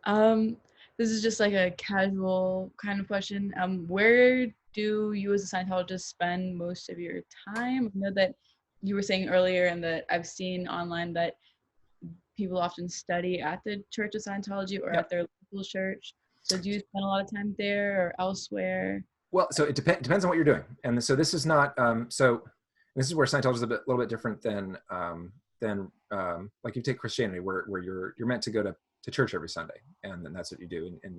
Um, this is just like a casual kind of question. Where do you as a Scientologist spend most of your time? I know that you were saying earlier and that I've seen online that people often study at the Church of Scientology or Yeah. at their local church. So do you spend a lot of time there or elsewhere? Well, so it depends on what you're doing. And so this is not, so this is where Scientology is little bit different than like you take Christianity where you're meant to go to church every Sunday. And then that's what you do. And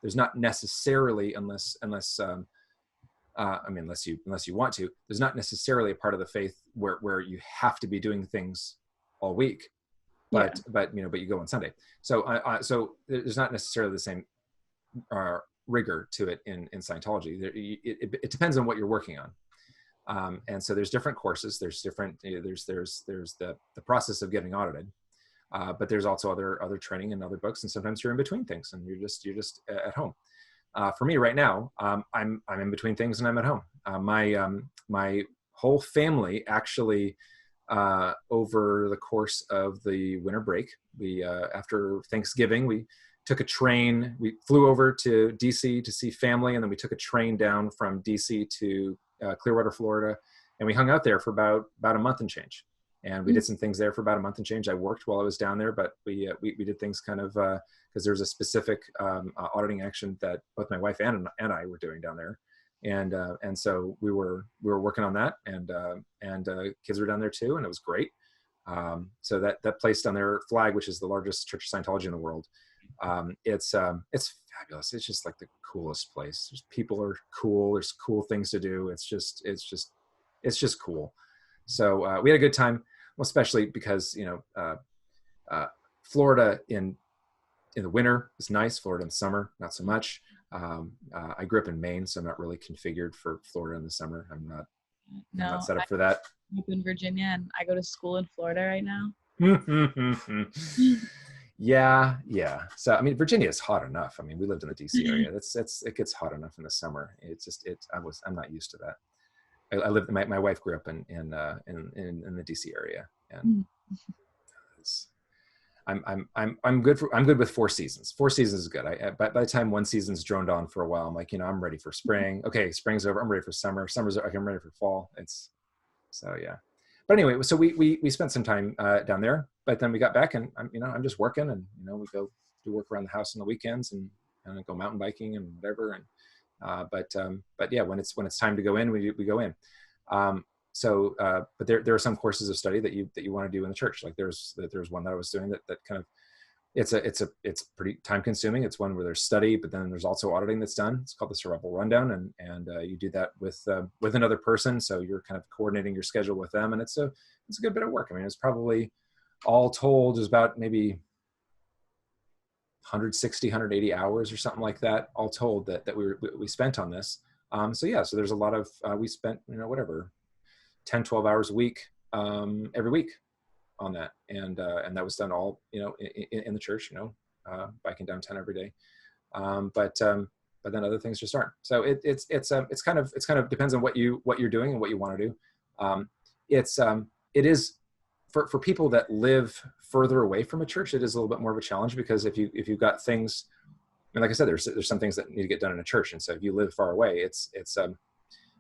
there's not necessarily, unless you want to, there's not necessarily a part of the faith where you have to be doing things all week, Yeah. but you go on Sunday. So there's not necessarily the same rigor to it in Scientology. It depends on what you're working on, and so there's different courses. There's different. There's the process of getting audited, but there's also other training and other books, and sometimes you're in between things, and you're just at home. For me right now, I'm in between things and I'm at home. My whole family actually, over the course of the winter break, we after Thanksgiving, we took a train. We flew over to DC to see family, and then we took a train down from DC to Clearwater, Florida, and we hung out there for about a month and change. And we did some things there for about a month and change. I worked while I was down there, but we did things kind of because there was a specific auditing action that both my wife and I were doing down there, and so we were working on that, and kids were down there too, and it was great. So that place down there, Flag, which is the largest Church of Scientology in the world, it's fabulous. It's just like the coolest place. People are cool. There's cool things to do. It's just cool. So we had a good time, well, especially because Florida in the winter is nice. Florida in the summer, not so much. I grew up in Maine, so I'm not really configured for Florida in the summer. I'm not set up for that. I live in Virginia and I go to school in Florida right now. Yeah. So I mean, Virginia is hot enough. I mean, we lived in the DC area. It gets hot enough in the summer. I'm not used to that. I lived. My wife grew up in the DC area, and I'm good with 4 seasons. 4 seasons is good. By the time one season's droned on for a while, I'm like, I'm ready for spring. Okay, spring's over. I'm ready for summer. Summer's okay. I'm ready for fall. Yeah. But anyway, so we spent some time down there, but then we got back, and I'm just working, and we go do work around the house on the weekends, and go mountain biking and whatever. And but yeah, when it's time to go in, we go in. But there are some courses of study that you want to do in the church. Like there's one that I was doing that kind of, it's pretty time consuming. It's one where there's study, but then there's also auditing that's done. It's called the Cerebral Rundown, and you do that with another person. So you're kind of coordinating your schedule with them, and it's a good bit of work. I mean, it's probably all told is about maybe 160, 180 hours or something like that, all told that we spent on this. So there's a lot of, we spent, whatever, 10, 12 hours a week, every week on that. And that was done all, in the church, biking downtown every day. But then other things just aren't. So it's kind of depends on what you're doing and what you want to do. It is for people that live further away from a church, it is a little bit more of a challenge, because if you've got things, and like I said, there's some things that need to get done in a church. And so if you live far away, it's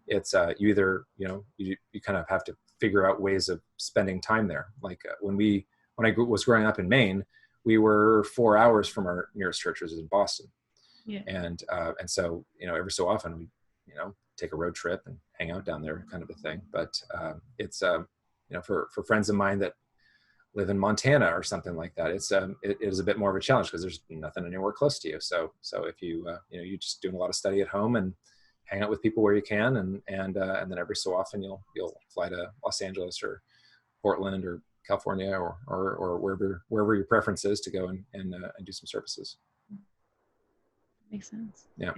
you either, you kind of have to figure out ways of spending time there. Like when I was growing up in Maine, we were 4 hours from our nearest church, which is in Boston. Yeah. And so, every so often we, take a road trip and hang out down there, kind of a thing. But it's, for friends of mine that live in Montana or something like that, it is a bit more of a challenge, because there's nothing anywhere close to you. So if you, you're just doing a lot of study at home and hang out with people where you can, and then every so often you'll fly to Los Angeles or Portland or California or wherever your preference is to go and do some services. Makes sense. Yeah.